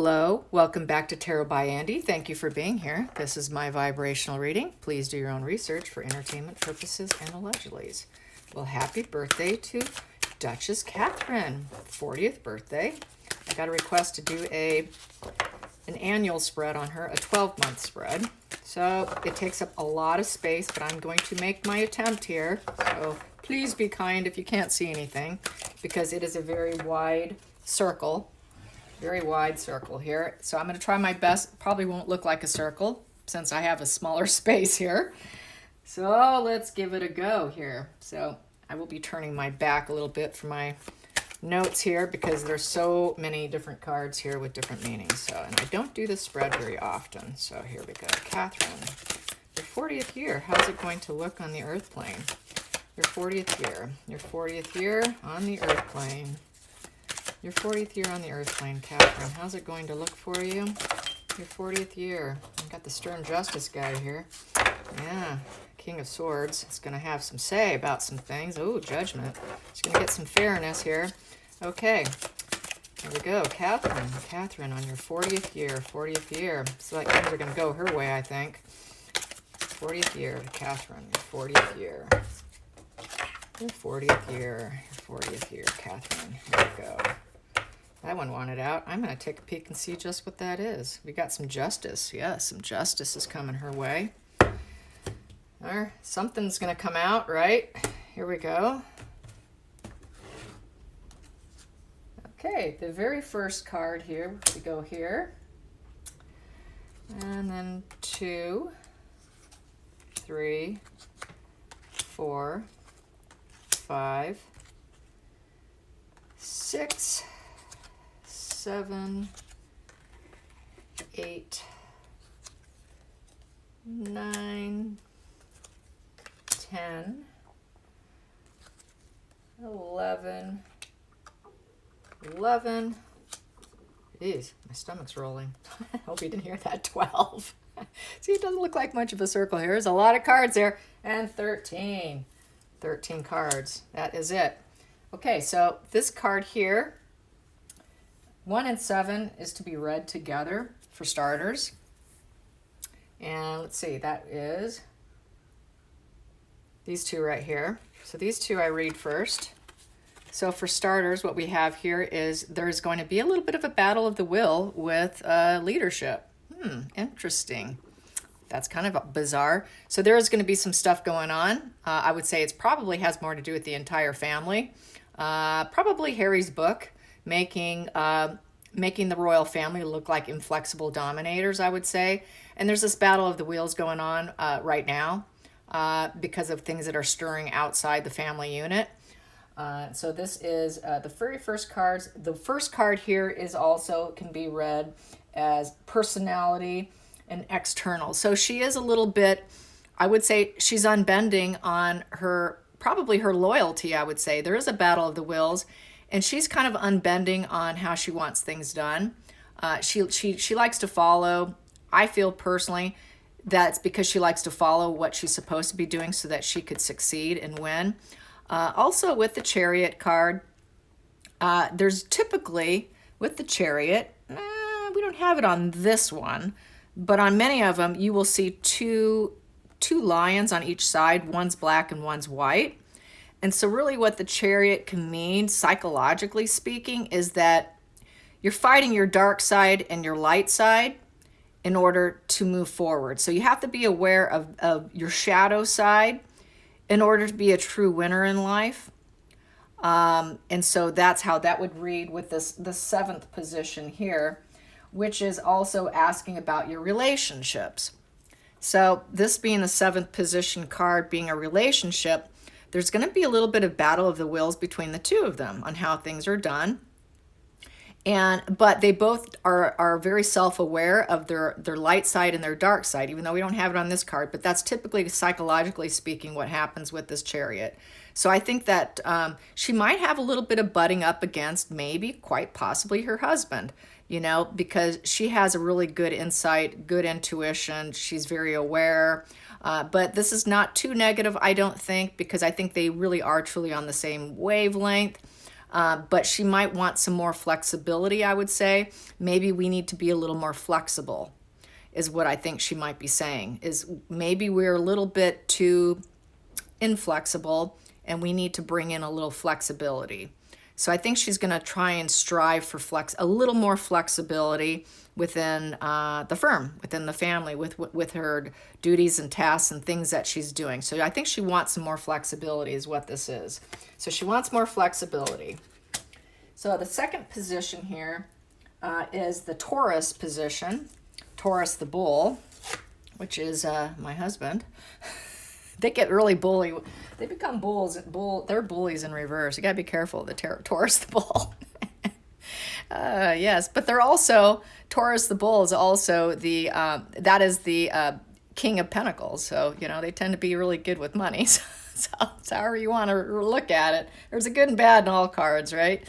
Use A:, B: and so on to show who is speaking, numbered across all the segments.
A: Hello, welcome back to Tarot by Andy. Thank you for being here. This is my vibrational reading. Please do your own research for entertainment purposes and allegedlys. Well, happy birthday to Duchess Catherine, 40th birthday. I got a request to do an annual spread on her, a 12-month spread. So it takes up a lot of space, but I'm going to make my attempt here. So please be kind if you can't see anything, because it is a very wide circle. Very wide circle here. So I'm going to try my best. Probably won't look like a circle since I have a smaller space here. So let's give it a go here. So I will be turning my back a little bit for my notes here because there's so many different cards here with different meanings. So, and I don't do this spread very often. So here we go. Catherine, your 40th year. How's it going to look on the earth plane? Your 40th year. Your 40th year on the earth plane. Your 40th year on the earth plane, Catherine. How's it going to look for you? Your 40th year. I've got the stern justice guy here. Yeah, King of Swords. It's going to have some say about some things. Oh, judgment. It's going to get some fairness here. Okay, here we go. Catherine. Catherine on your 40th year. 40th year. It's like things are going to go her way, I think. 40th year, Catherine. Your 40th year. Your 40th year. Your 40th year, Catherine. Here we go. That one wanted out. I'm going to take a peek and see just what that is. We got some justice. Yeah, some justice is coming her way. Or something's going to come out, right? Here we go. Okay, the very first card here, we go here. And then 2, 3, 4, 5, 6, 7, 8, 9, 10, 11. Jeez, my stomach's rolling. I hope you didn't hear that. 12. See, it doesn't look like much of a circle here. There's a lot of cards there. And 13. 13 cards. That is it. Okay, so this card here, 1 and 7 is to be read together for starters. And let's see, that is these two right here. So these two I read first. So for starters, what we have here is there's going to be a little bit of a battle of the will with leadership. Interesting. That's kind of bizarre. So there is going to be some stuff going on. I would say it probably has more to do with the entire family. Probably Harry's book, making the royal family look like inflexible dominators, I would say. And there's this battle of the wheels going on right now because of things that are stirring outside the family unit. So this is the very first cards. The first card here is also can be read as personality and external. So she is a little bit, I would say she's unbending on her, probably her loyalty, I would say. There is a battle of the wills, and she's kind of unbending on how she wants things done. She likes to follow. I feel personally that's because she likes to follow what she's supposed to be doing so that she could succeed and win. Also with the Chariot card, there's typically, with the Chariot, we don't have it on this one, but on many of them, you will see two lions on each side. One's black and one's white. And so really what the Chariot can mean, psychologically speaking, is that you're fighting your dark side and your light side in order to move forward. So you have to be aware of your shadow side in order to be a true winner in life. And so that's how that would read with the 7th position here, which is also asking about your relationships. So this being the 7th position card, being a relationship, there's going to be a little bit of battle of the wills between the two of them on how things are done. But they both are very self-aware of their light side and their dark side, even though we don't have it on this card. But that's typically, psychologically speaking, what happens with this Chariot. So I think that she might have a little bit of butting up against maybe, quite possibly, her husband, because she has a really good insight, good intuition. She's very aware. But this is not too negative, I don't think, because I think they really are truly on the same wavelength. But she might want some more flexibility, I would say. Maybe we need to be a little more flexible, is what I think she might be saying, is maybe we're a little bit too inflexible and we need to bring in a little flexibility. So I think she's going to try and strive for a little more flexibility within the firm, within the family, with her duties and tasks and things that she's doing. So I think she wants some more flexibility is what this is. So she wants more flexibility. So the second position here is the Taurus position, Taurus the bull, which is my husband. They get really bully. They become bulls. They're bullies in reverse. You got to be careful. The Taurus the bull. Yes, but they're also, Taurus the bull is also that is the king of pentacles. So, they tend to be really good with money. So however you want to look at it. There's a good and bad in all cards, right?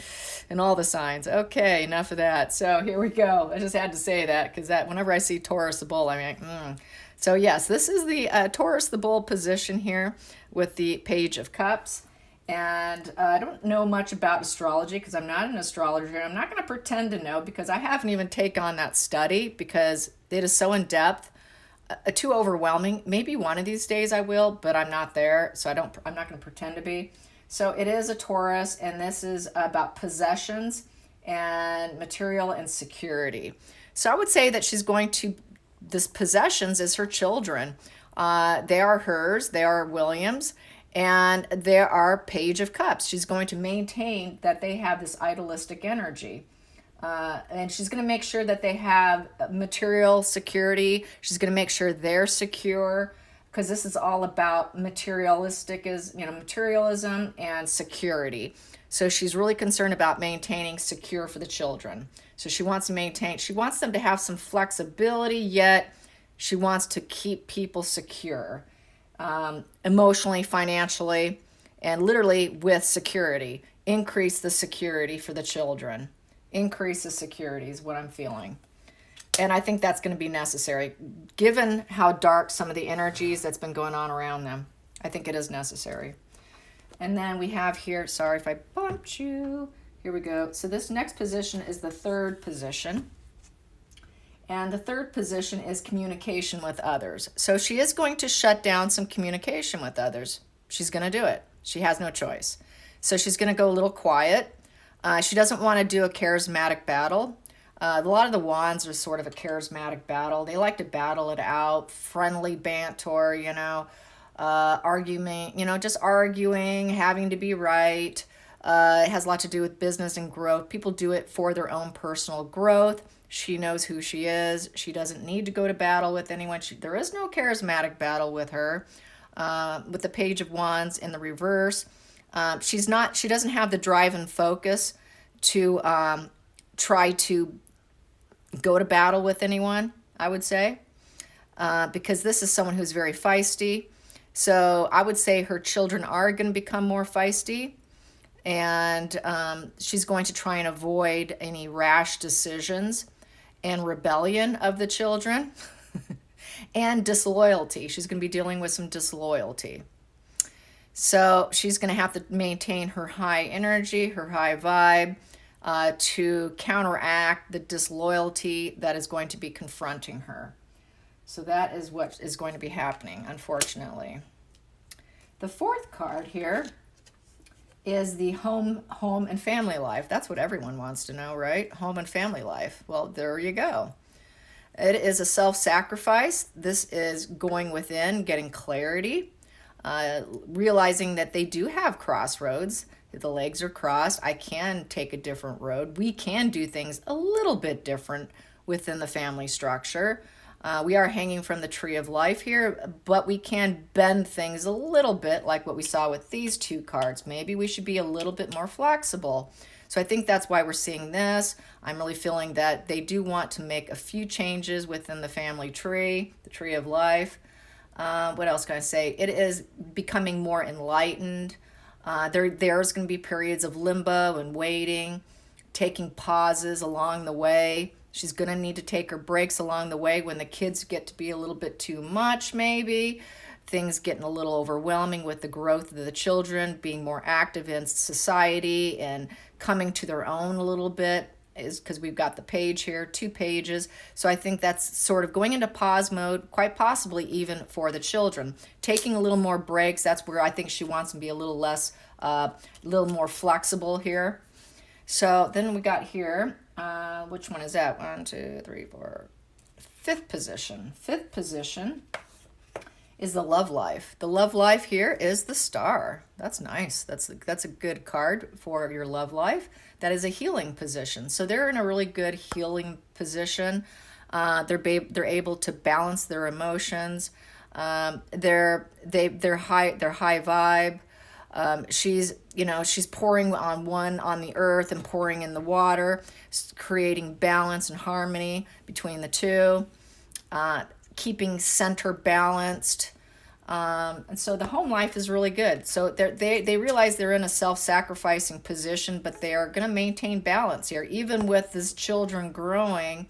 A: In all the signs. Okay, enough of that. So here we go. I just had to say that because whenever I see Taurus the bull, I'm like, So yes, this is the Taurus the bull position here with the Page of Cups. And I don't know much about astrology because I'm not an astrologer. I'm not going to pretend to know because I haven't even taken on that study because it is so in-depth, too overwhelming. Maybe one of these days I will, but I'm not there, so I'm not going to pretend to be. So it is a Taurus, and this is about possessions and material and security. So I would say that she's going to, this possessions is her children. They are hers, they are William's, and they are Page of Cups. She's going to maintain that they have this idealistic energy. And she's going to make sure that they have material security. She's going to make sure they're secure because this is all about materialism and security. So she's really concerned about maintaining secure for the children. So she wants them to have some flexibility, yet she wants to keep people secure, emotionally, financially, and literally with security. Increase the security for the children. Increase the security is what I'm feeling. And I think that's going to be necessary. Given how dark some of the energies that's been going on around them, I think it is necessary. And then we have here, sorry if I bumped you. Here we go. So this next position is the third position. And the third position is communication with others. So she is going to shut down some communication with others. She's going to do it. She has no choice. So she's going to go a little quiet. She doesn't want to do a charismatic battle. A lot of the wands are sort of a charismatic battle. They like to battle it out, friendly banter, argument, just arguing, having to be right. It has a lot to do with business and growth. People do it for their own personal growth. She knows who she is. She doesn't need to go to battle with anyone. There is no charismatic battle with her. With the Page of Wands in the reverse. She doesn't have the drive and focus to try to go to battle with anyone, I would say, because this is someone who's very feisty. So I would say her children are going to become more feisty, and she's going to try and avoid any rash decisions and rebellion of the children and disloyalty. She's going to be dealing with some disloyalty. So she's going to have to maintain her high energy, her high vibe, to counteract the disloyalty that is going to be confronting her. So that is what is going to be happening, unfortunately. The fourth card here is the home and family life. That's what everyone wants to know, right? Home and family life. Well, there you go. It is a self-sacrifice. This is going within, getting clarity. Realizing that they do have crossroads. The legs are crossed. I can take a different road. We can do things a little bit different within the family structure. We are hanging from the tree of life here, but we can bend things a little bit like what we saw with these two cards. Maybe we should be a little bit more flexible. So I think that's why we're seeing this. I'm really feeling that they do want to make a few changes within the family tree, the tree of life. What else can I say? It is becoming more enlightened. There's going to be periods of limbo and waiting, taking pauses along the way. She's going to need to take her breaks along the way when the kids get to be a little bit too much, maybe. things getting a little overwhelming with the growth of the children, being more active in society and coming to their own a little bit, is because we've got the page here, 2 pages. So I think that's sort of going into pause mode, quite possibly even for the children. Taking a little more breaks, that's where I think she wants to be a little less, a little more flexible here. So then we got here, which one is that? 1, 2, 3, 4. Fifth position. Fifth position is the love life. The love life here is the star. That's nice. That's a good card for your love life. That is a healing position. So they're in a really good healing position. They're able to balance their emotions. They're high vibe. She's pouring on the earth and pouring in the water, creating balance and harmony between the two, keeping center balanced. And so the home life is really good. So they realize they're in a self-sacrificing position, but they are going to maintain balance here, even with these children growing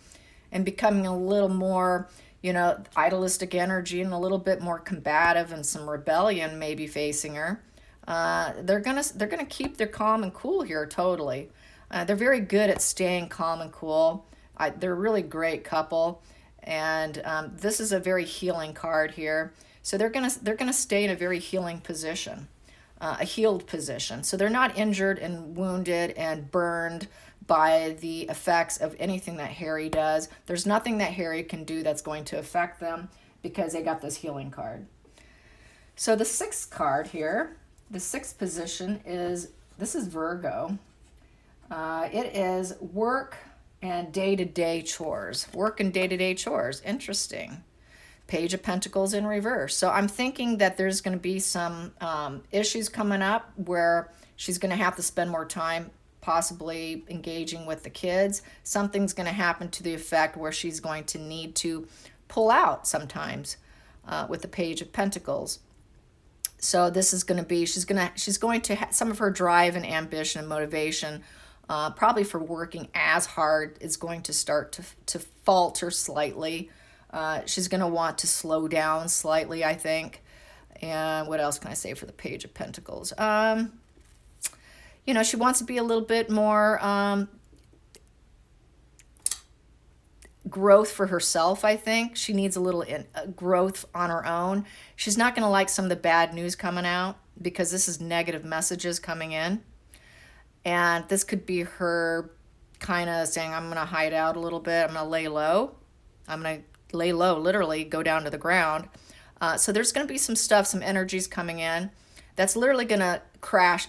A: and becoming a little more, idealistic energy and a little bit more combative, and some rebellion maybe facing her. They're gonna keep their calm and cool here totally. They're very good at staying calm and cool. They're a really great couple, and this is a very healing card here. So they're gonna stay in a very healing position, a healed position. So they're not injured and wounded and burned by the effects of anything that Harry does. There's nothing that Harry can do that's going to affect them because they got this healing card. So the 6th card here, the 6th position is Virgo. It is work and day-to-day chores. Work and day-to-day chores. Interesting. Page of Pentacles in reverse. So I'm thinking that there's going to be some issues coming up where she's going to have to spend more time possibly engaging with the kids. Something's going to happen to the effect where she's going to need to pull out sometimes with the Page of Pentacles. So this is going to be, she's going to have some of her drive and ambition and motivation, probably for working as hard, is going to start to falter slightly. She's going to want to slow down slightly, I think. And what else can I say for the Page of Pentacles? She wants to be a little bit more growth for herself, I think. She needs a little growth on her own. She's not going to like some of the bad news coming out because this is negative messages coming in. And this could be her kind of saying, I'm going to hide out a little bit. I'm going to lay low. I'm going to lay low, literally go down to the ground. So there's going to be some stuff, some energies coming in that's literally going to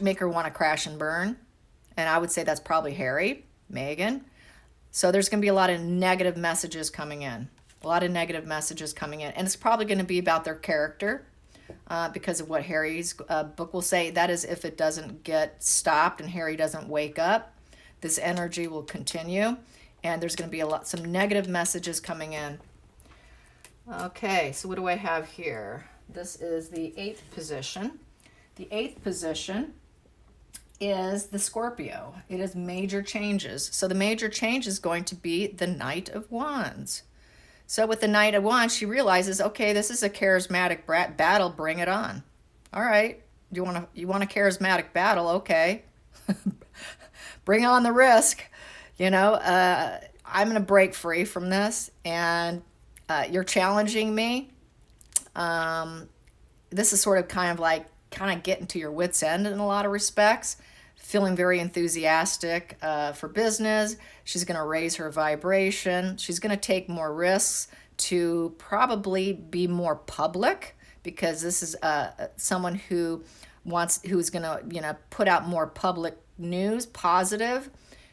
A: make her want to crash and burn. And I would say that's probably Harry, Meghan. So there's going to be a lot of negative messages coming in. And it's probably going to be about their character because of what Harry's book will say. That is, if it doesn't get stopped and Harry doesn't wake up, this energy will continue. And there's going to be some negative messages coming in. Okay, so what do I have here? This is the 8th position. The 8th position is the Scorpio. It is major changes. So the major change is going to be the Knight of Wands. So with the Knight of Wands, she realizes, okay, this is a charismatic battle. Bring it on. All right, you want a charismatic battle? Okay, bring on the risk. I'm going to break free from this, and you're challenging me. This is sort of kind of getting to your wit's end in a lot of respects. Feeling very enthusiastic for business. She's going to raise her vibration. She's going to take more risks to probably be more public, because this is someone who's going to put out more public news, positive.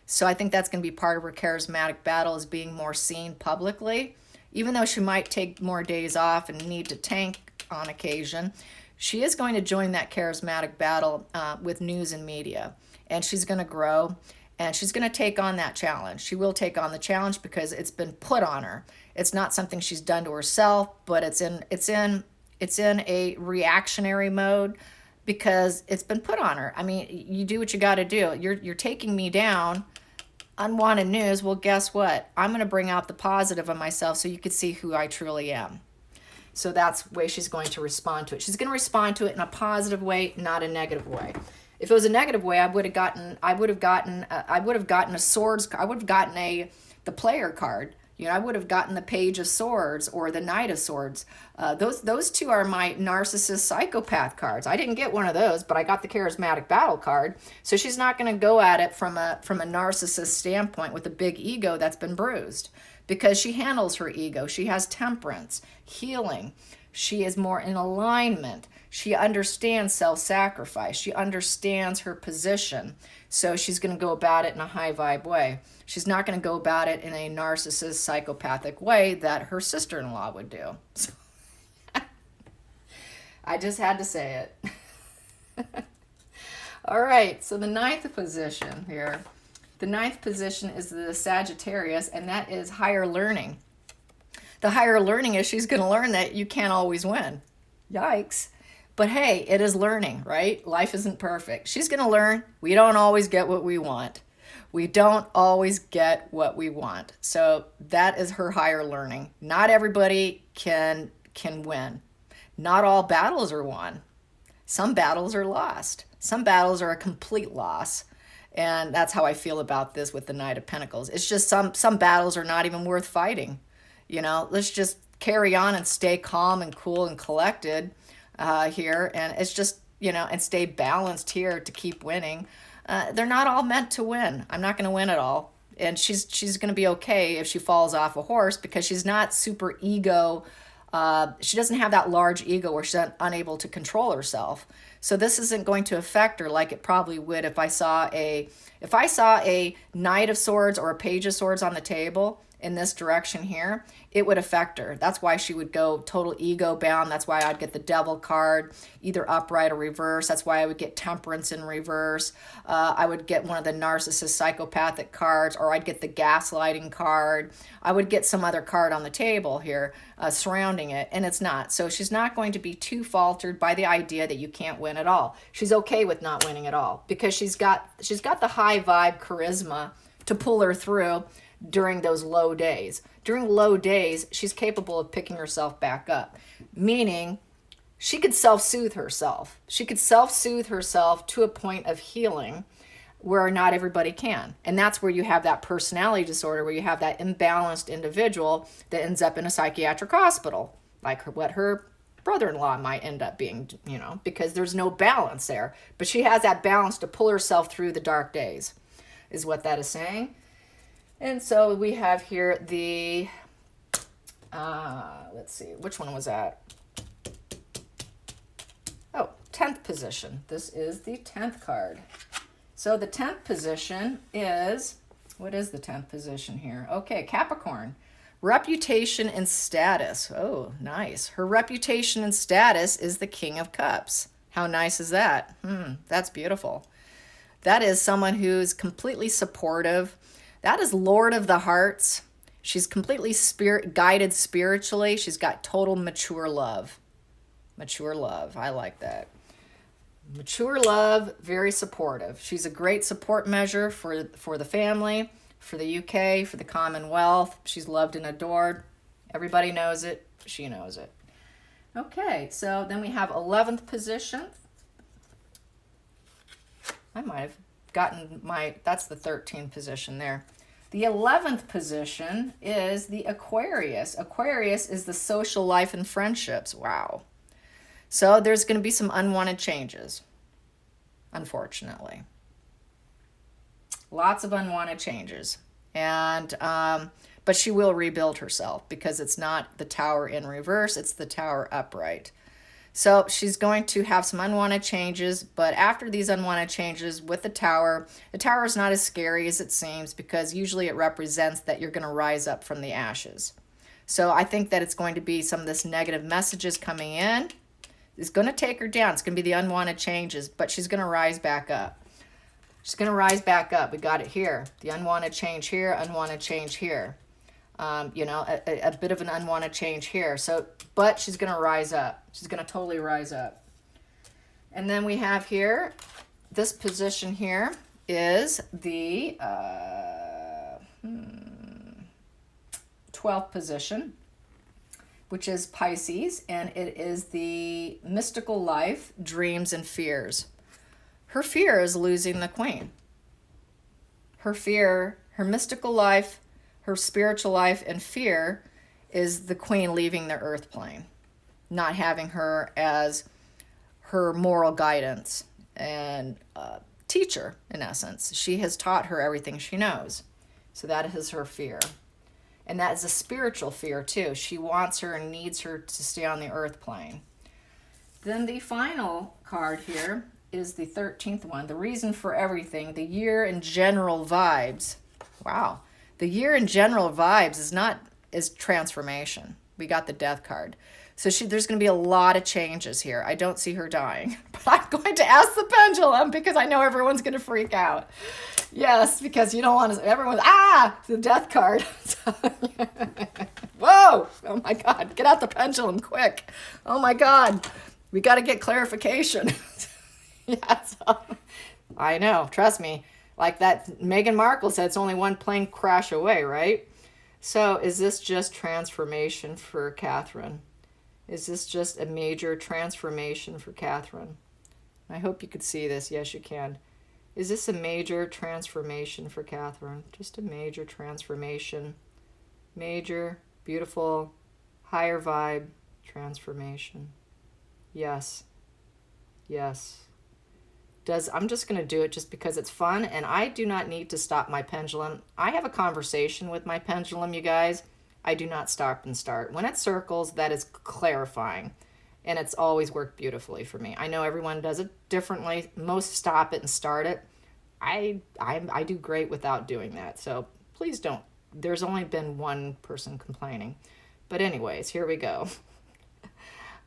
A: So I think that's going to be part of her charismatic battle, is being more seen publicly. Even though she might take more days off and need to tank on occasion, she is going to join that charismatic battle with news and media. And she's going to grow, and she's going to take on that challenge. She will take on the challenge because it's been put on her. It's not something she's done to herself, but it's in a reactionary mode because it's been put on her. I mean, you do what you got to do. You're taking me down. Unwanted news. Well, guess what? I'm going to bring out the positive of myself so you can see who I truly am. So that's the way she's going to respond to it. She's going to respond to it in a positive way, not a negative way. If it was a negative way, I would have gotten a swords. I would have gotten the player card. You know, I would have gotten the Page of Swords or the Knight of Swords. Those two are my narcissist psychopath cards. I didn't get one of those, but I got the charismatic battle card. So she's not going to go at it from a narcissist standpoint with a big ego that's been bruised, because she handles her ego. She has temperance, healing. She is more in alignment. She understands self-sacrifice. She understands her position. So she's going to go about it in a high vibe way. She's not going to go about it in a narcissist, psychopathic way that her sister-in-law would do. So, I just had to say it. All right, so the 9th position here. The 9th position is the Sagittarius, and that is higher learning. The higher learning is she's going to learn that you can't always win. Yikes. But hey, it is learning, right? Life isn't perfect. She's going to learn we don't always get what we want. We don't always get what we want. So that is her higher learning. Not everybody can win. Not all battles are won. Some battles are lost. Some battles are a complete loss. And that's how I feel about this with the Knight of Pentacles. It's just some battles are not even worth fighting. You know, let's just carry on and stay calm and cool and collected here. And it's just, you know, and stay balanced here to keep winning. They're not all meant to win. I'm not going to win at all. And she's going to be okay if she falls off a horse, because she's not super ego. She doesn't have that large ego where she's unable to control herself. So this isn't going to affect her like it probably would if I saw a Knight of Swords or a Page of Swords on the table in this direction here. It would affect her. That's why she would go total ego bound. That's why I'd get the Devil card, either upright or reverse. That's why I would get Temperance in reverse. I would get one of the narcissist psychopathic cards, or I'd get the gaslighting card. I would get some other card on the table here surrounding it, and it's not. So she's not going to be too faltered by the idea that you can't win at all. She's okay with not winning at all, because she's got the high vibe charisma to pull her through during those low days. During low days, she's capable of picking herself back up, meaning she could self-soothe herself. She could self-soothe herself to a point of healing where not everybody can. And that's where you have that personality disorder, where you have that imbalanced individual that ends up in a psychiatric hospital, like what her brother-in-law might end up being, you know, because there's no balance there. But she has that balance to pull herself through the dark days, is what that is saying. And so we have here the, let's see, which one was that? Oh, 10th position. This is the 10th card. So the 10th position is, what is the 10th position here? Okay, Capricorn. Reputation and status. Oh, nice. Her reputation and status is the King of Cups. How nice is that? That's beautiful. That is someone who's completely supportive. That is Lord of the Hearts. She's completely guided spiritually. She's got total mature love. Mature love. I like that. Mature love, very supportive. She's a great support measure for the family, for the UK, for the Commonwealth. She's loved and adored. Everybody knows it. She knows it. Okay, so then we have 11th position. I might have gotten that's the 13th position there. The 11th position is the Aquarius. Aquarius is the social life and friendships. Wow. So there's going to be some unwanted changes, unfortunately. Lots of unwanted changes. And but she will rebuild herself, because it's not the Tower in reverse, it's the Tower upright. So she's going to have some unwanted changes, but after these unwanted changes with the Tower is not as scary as it seems, because usually it represents that you're going to rise up from the ashes. So I think that it's going to be some of this negative messages coming in. It's going to take her down. It's going to be the unwanted changes, but she's going to rise back up. She's going to rise back up. We got it here. The unwanted change here, unwanted change here. You know, a bit of an unwanted change here. So, but she's going to rise up. She's going to totally rise up. And then we have here, this position here is the 12th position. which is Pisces, and it is the mystical life, dreams, and fears. Her fear is losing the queen. Her fear, her mystical life, her spiritual life, and fear is the queen leaving the earth plane, not having her as her moral guidance and teacher, in essence. She has taught her everything she knows. So that is her fear. And that is a spiritual fear too. She wants her and needs her to stay on the earth plane. Then the final card here is the 13th one, the reason for everything, the year in general vibes. Wow. The year in general vibes is transformation. We got the death card. So there's going to be a lot of changes here. I don't see her dying, but I'm going to ask the pendulum because I know everyone's going to freak out. Yes, because you don't want to, everyone's, the death card. Whoa, oh my God, get out the pendulum quick. Oh my God, we got to get clarification. Yes, I know, trust me. Like that Meghan Markle said, it's only one plane crash away, right? So is this just transformation for Catherine? Is this just a major transformation for Catherine? I hope you could see this. Yes, you can. Is this a major transformation for Catherine? Just a major transformation. Major, beautiful, higher vibe transformation. Yes. Yes. I'm just going to do it just because it's fun, and I do not need to stop my pendulum. I have a conversation with my pendulum, you guys. I do not stop and start. When it circles, that is clarifying, and it's always worked beautifully for me. I know everyone does it differently. Most stop it and start it. I do great without doing that, so please don't. There's only been one person complaining. But anyways, here we go.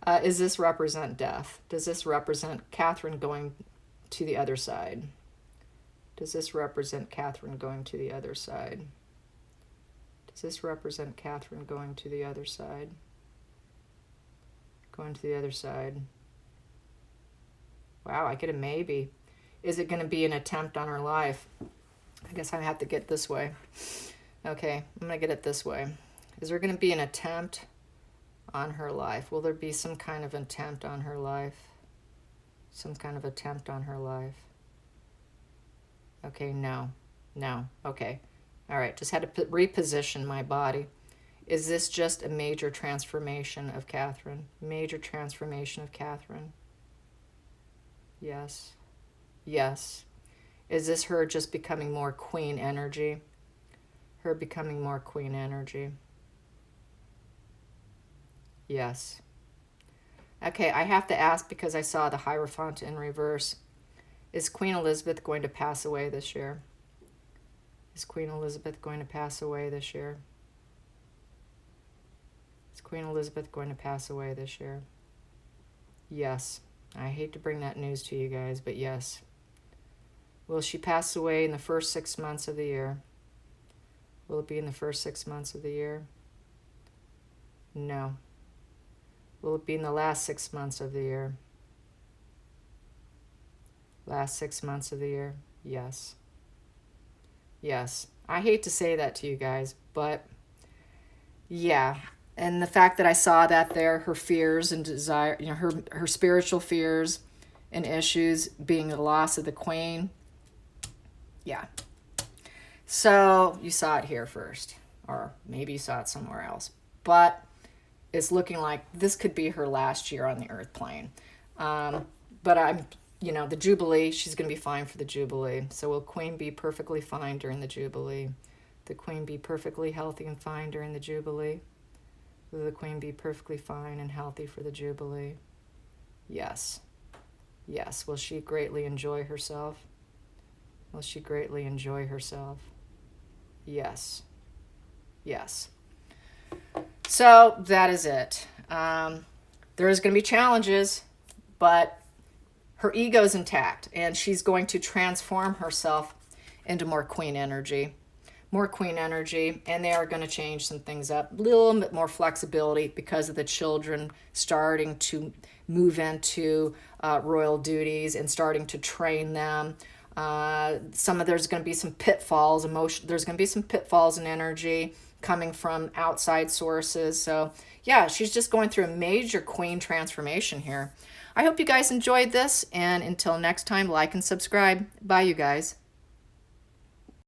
A: Does this represent death? Does this represent Catherine going to the other side? Does this represent Catherine going to the other side? Does this represent Catherine going to the other side? Going to the other side. Wow, I get a maybe. Is it going to be an attempt on her life? I guess I have to get this way. Okay, I'm going to get it this way. Is there going to be an attempt on her life? Will there be some kind of attempt on her life? Some kind of attempt on her life. Okay, no. Okay. All right, just had to reposition my body. Is this just a major transformation of Catherine? Major transformation of Catherine? Yes. Yes. Is this her just becoming more queen energy? Her becoming more queen energy? Yes. Okay, I have to ask because I saw the Hierophant in reverse. Is Queen Elizabeth going to pass away this year? Is Queen Elizabeth going to pass away this year? Is Queen Elizabeth going to pass away this year? Yes. I hate to bring that news to you guys, but yes. Will she pass away in the first 6 months of the year? Will it be in the first 6 months of the year? No. Will it be in the last 6 months of the year? Last 6 months of the year? Yes. Yes. I hate to say that to you guys, but yeah. And the fact that I saw that there, her fears and desire, her spiritual fears and issues being the loss of the queen. Yeah. So you saw it here first, or maybe you saw it somewhere else, but it's looking like this could be her last year on the earth plane. But the Jubilee, she's going to be fine for the Jubilee. So will Queen be perfectly fine during the Jubilee? The Queen be perfectly healthy and fine during the Jubilee? Will the Queen be perfectly fine and healthy for the Jubilee? Yes. Yes. Will she greatly enjoy herself? Will she greatly enjoy herself? Yes. Yes. So that is it. There is going to be challenges, but her ego's intact, and she's going to transform herself into more queen energy. More queen energy, and they are going to change some things up. A little bit more flexibility because of the children starting to move into royal duties and starting to train them. There's going to be some pitfalls, there's going to be some pitfalls in energy coming from outside sources. So yeah, she's just going through a major queen transformation here. I hope you guys enjoyed this, and until next time, like and subscribe. Bye, you guys.